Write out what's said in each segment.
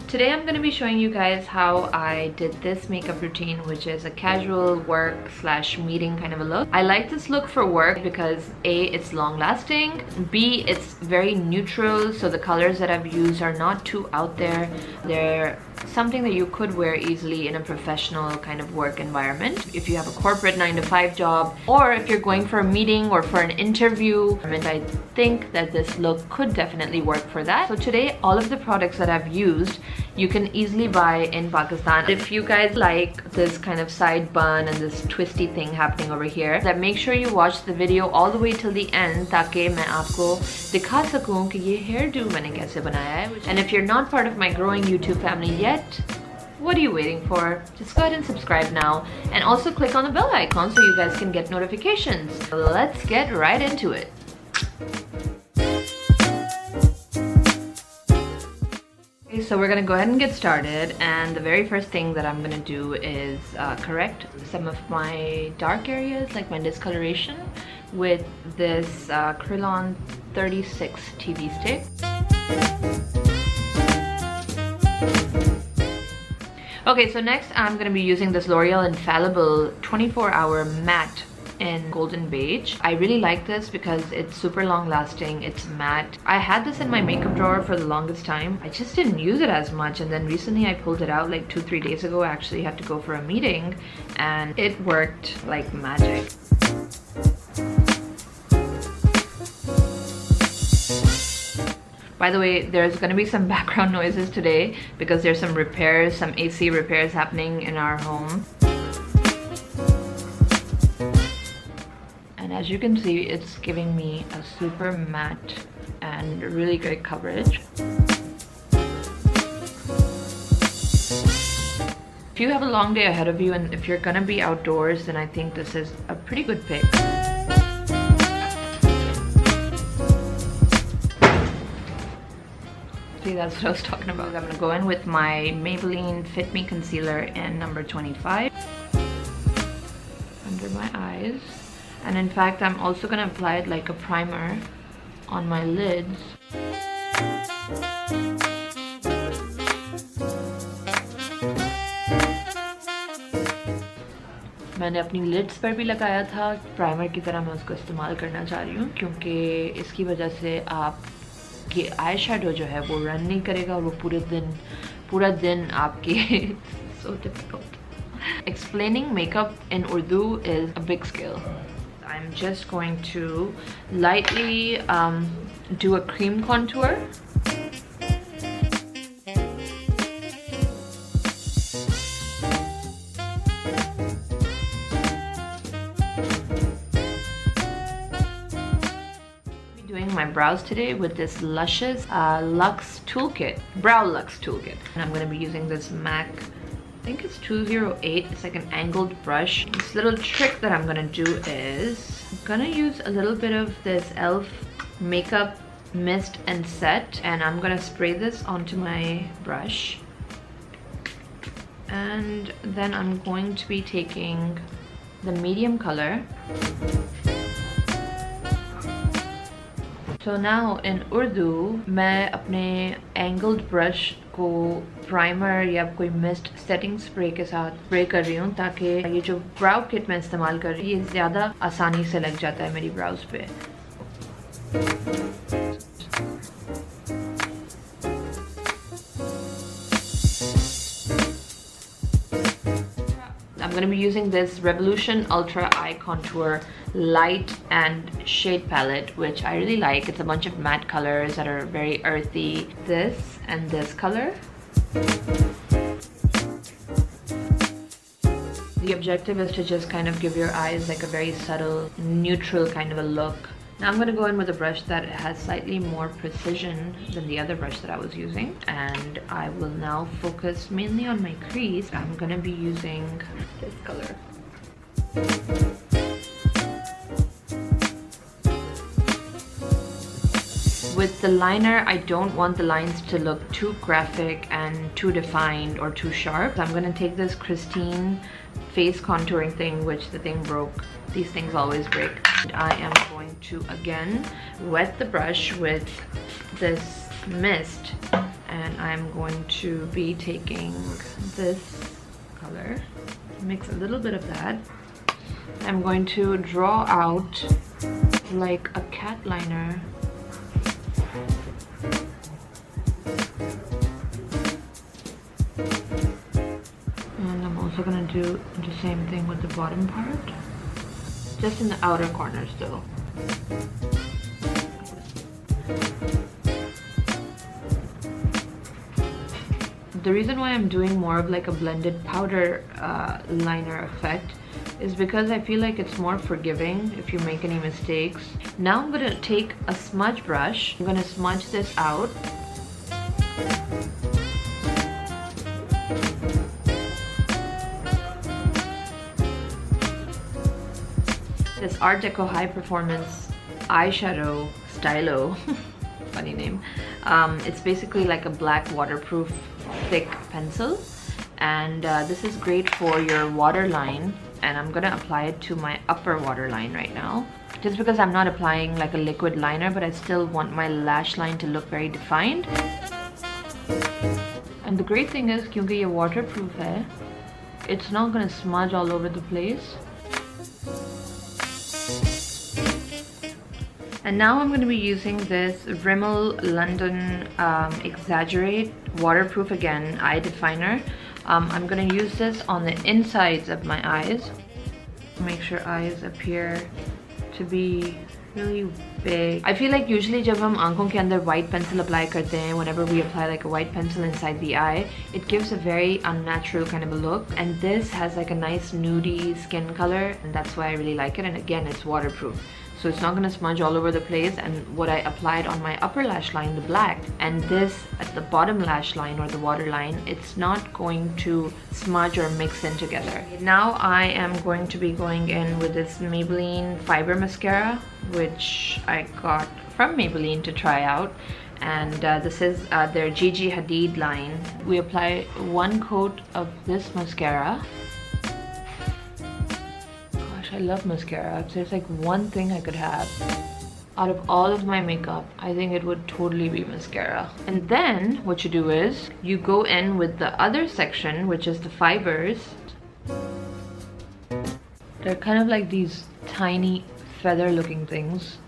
Today I'm going to be showing you guys how I did this makeup routine, which is a casual work slash meeting kind of a look. I like this look for work because A, it's long lasting, B, it's very neutral, so the colors that I've used are not too out there. They're something that you could wear easily in a professional kind of work environment. If you have a corporate 9-to-5 job, or if you're going for a meeting or for an interview, and I think that this look could definitely work for that. So today, all of the products that I've used, you can easily buy in Pakistan. If you guys like this kind of side bun and this twisty thing happening over here, then make sure you watch the video all the way till the end ताकि मैं आपको दिखा सकूं कि ये hairdo मैंने कैसे बनाया है. And if you're not part of my growing YouTube family yet, what are you waiting for? Just go ahead and subscribe now, and also click on the bell icon so you guys can get notifications. Let's get right into it. Okay, so we're gonna go ahead and get started, and the very first thing that I'm gonna do is correct some of my dark areas, like my discoloration, with this Krillon 36 TV stick. Okay, so next I'm going to be using this L'Oreal Infallible 24-hour matte in golden beige. I really like this because it's super long lasting, it's matte. I had this in my makeup drawer for the longest time. I just didn't use it as much, and then recently I pulled it out like 2-3 days ago. I actually had to go for a meeting and it worked like magic. By the way, there's going to be some background noises today because there's some repairs, some AC repairs happening in our home. And as you can see, it's giving me a super matte and really great coverage. If you have a long day ahead of you and if you're going to be outdoors, then I think this is a pretty good pick. That's what I was talking about. I'm gonna go in with my Maybelline Fit Me Concealer in number 25 under my eyes, and in fact I'm also gonna apply it like a primer on my lids. मैंने अपनी leads पर भी लगाया था primer की तरह. मैं उसको इस्तेमाल करना चाह रही हूँ क्योंकि इसकी वजह से आप कि आई शेडो जो है वो रन नहीं करेगा और वो पूरा दिन आपके so difficult. Explaining makeup in Urdu is a big skill. I'm just going to lightly do a cream contour. My brows today with this luscious Luxe Toolkit, Brow Luxe Toolkit, and I'm going to be using this MAC, I think it's 208. It's like an angled brush. This little trick that I'm going to do is I'm going to use a little bit of this e.l.f. makeup mist and set, and I'm going to spray this onto my brush, and then I'm going to be taking the medium color. So now in Urdu, मैं अपने angled brush को primer या कोई mist setting spray के साथ spray कर रही हूँ ताकि ये जो brow kit मैं इस्तेमाल कर रही हूँ ये ज़्यादा आसानी से लग जाता है मेरी brows पे. I'm going to be using this Revolution Ultra Eye Contour light and shade palette, which I really like. It's a bunch of matte colors that are very earthy. This and this color. The objective is to just kind of give your eyes like a very subtle, neutral kind of a look. Now I'm going to go in with a brush that has slightly more precision than the other brush that I was using, and I will now focus mainly on my crease. I'm going to be using this color. With the liner, I don't want the lines to look too graphic and too defined or too sharp. I'm going to take this Christine face contouring thing, which the thing broke. These things always break. And I am going to again wet the brush with this mist and I'm going to be taking this color, mix a little bit of that. I'm going to draw out like a cat liner. And I'm also gonna do the same thing with the bottom part, just in the outer corners though. The reason why I'm doing more of like a blended powder liner effect is because I feel like it's more forgiving if you make any mistakes. Now I'm gonna take a smudge brush. I'm gonna smudge this out. This Art Deco High Performance eyeshadow stylo, funny name. It's basically like a black waterproof thick pencil, and this is great for your waterline, and I'm gonna apply it to my upper waterline right now, just because I'm not applying like a liquid liner, but I still want my lash line to look very defined. And the great thing is, kyunki ye waterproof hai, it's not gonna smudge all over the place. And now I'm going to be using this Rimmel London Exaggerate Waterproof again eye definer. I'm going to use this on the insides of my eyes. Make sure eyes appear to be really big. I feel like usually जब हम आंखों के अंदर white pencil apply करते हैं, whenever we apply like a white pencil inside the eye, it gives a very unnatural kind of a look. And this has like a nice nudie skin color, and that's why I really like it. And again, it's waterproof, so it's not going to smudge all over the place. And what I applied on my upper lash line, the black, and this at the bottom lash line or the waterline, it's not going to smudge or mix in together. Now I am going to be going in with this Maybelline Fiber Mascara, which I got from Maybelline to try out. And this is their Gigi Hadid line. We apply one coat of this mascara. I love mascara. If there's like one thing I could have out of all of my makeup, I think it would totally be mascara. And then what you do is you go in with the other section, which is the fibers. They're kind of like these tiny feather looking things.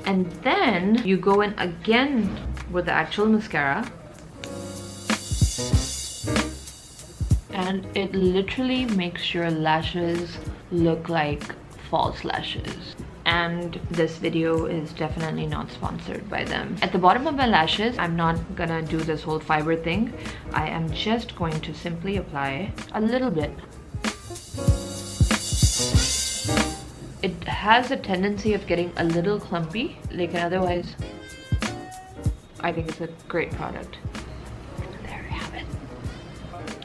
And then you go in again with the actual mascara. And it literally makes your lashes look like false lashes. And this video is definitely not sponsored by them. At the bottom of my lashes, I'm not gonna do this whole fiber thing. I am just going to simply apply a little bit. It has a tendency of getting a little clumpy, like otherwise I think it's a great product.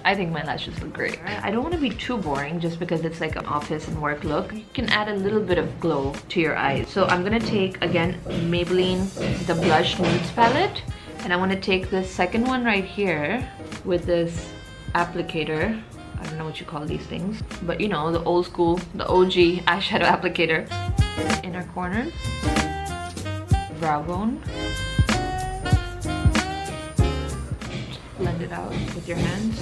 I think my lashes look great. I don't want to be too boring just because it's like an office and work look. You can add a little bit of glow to your eyes. So I'm gonna take, again, Maybelline, the Blush Nudes palette. And I want to take this second one right here with this applicator. I don't know what you call these things, but you know, the old school, the OG eyeshadow applicator. Inner corners, brow bone. Blend it out with your hands.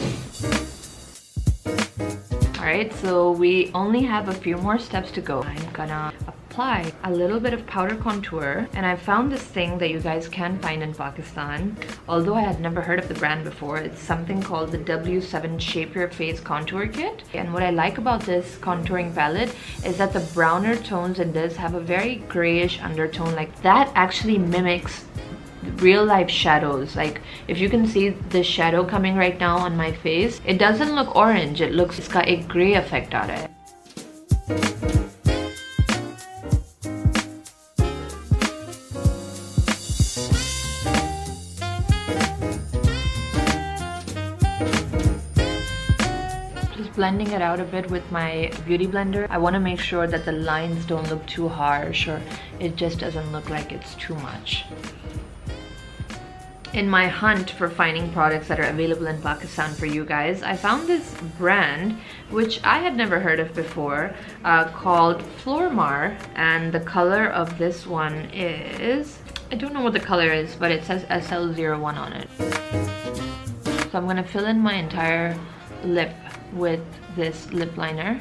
Alright, so we only have a few more steps to go. I'm gonna apply a little bit of powder contour, and I found this thing that you guys can find in Pakistan, although I had never heard of the brand before. It's something called the W7 Shape Your Face Contour Kit. And what I like about this contouring palette is that the browner tones in this have a very grayish undertone. Like that actually mimics real life shadows. Like if you can see this shadow coming right now on my face, it doesn't look orange, it looks, it's got a gray effect on it. Just blending it out a bit with my beauty blender. I want to make sure that the lines don't look too harsh, or it just doesn't look like it's too much. In my hunt for finding products that are available in Pakistan for you guys, I found this brand which I had never heard of before, called Flormar, and the color of this one is, I don't know what the color is, but it says SL01 on it. So I'm gonna fill in my entire lip with this lip liner.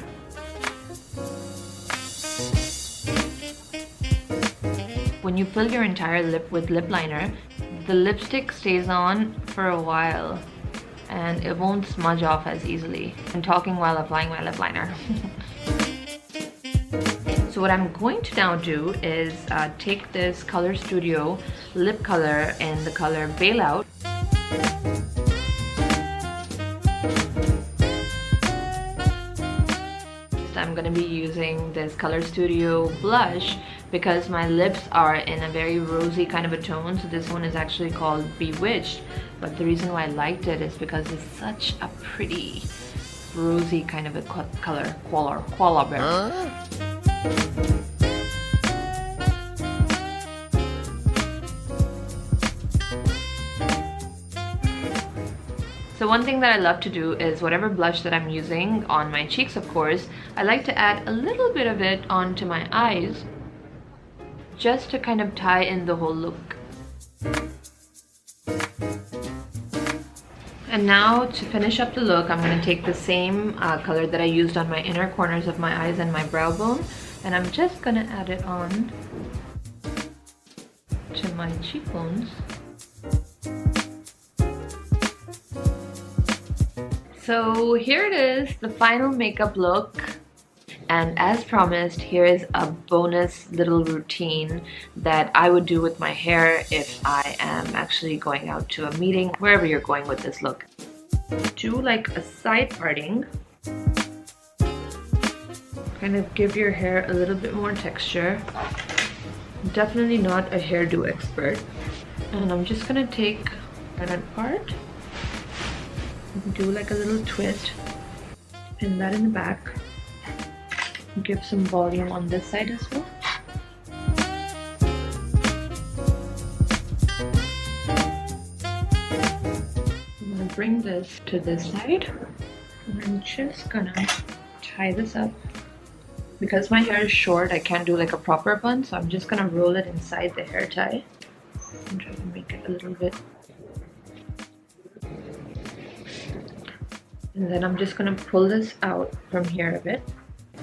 When you fill your entire lip with lip liner, the lipstick stays on for a while and it won't smudge off as easily. I'm talking while applying my lip liner. So what I'm going to now do is take this Color Studio lip color in the color Bailout. I'm going to be using this Color Studio blush because my lips are in a very rosy kind of a tone. So this one is actually called Bewitched, but the reason why I liked it is because it's such a pretty rosy kind of a color. Koala bear. So one thing that I love to do is whatever blush that I'm using on my cheeks, of course, I like to add a little bit of it onto my eyes just to kind of tie in the whole look. And now to finish up the look, I'm going to take the same color that I used on my inner corners of my eyes and my brow bone, and I'm just going to add it on to my cheekbones. So here it is, the final makeup look. And as promised, here is a bonus little routine that I would do with my hair if I am actually going out to a meeting, wherever you're going with this look. Do like a side parting. Kind of give your hair a little bit more texture. Definitely not a hairdo expert. And I'm just gonna take that part, do like a little twist, pin that in the back. Give some volume on this side as well. I'm gonna bring this to this side and I'm just gonna tie this up. Because my hair is short, I can't do like a proper bun, so I'm just gonna roll it inside the hair tie and try to make it a little bit. And then I'm just gonna pull this out from here a bit.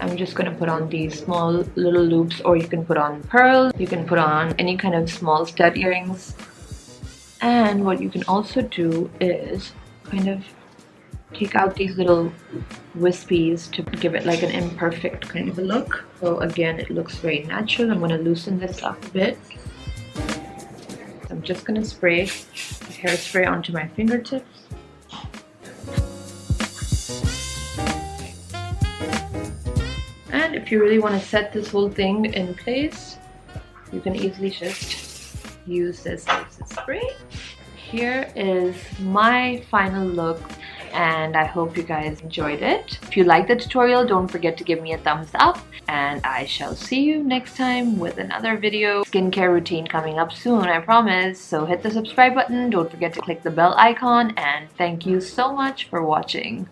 I'm just going to put on these small little loops, or you can put on pearls, you can put on any kind of small stud earrings. And what you can also do is kind of take out these little wispies to give it like an imperfect kind of a look. So again, it looks very natural. I'm going to loosen this up a bit. I'm just going to spray hairspray onto my fingertips. And if you really want to set this whole thing in place, you can easily just use this as a spray. Here is my final look, and I hope you guys enjoyed it. If you liked the tutorial, don't forget to give me a thumbs up, and I shall see you next time with another video. Skincare routine coming up soon, I promise. So hit the subscribe button, don't forget to click the bell icon, and thank you so much for watching.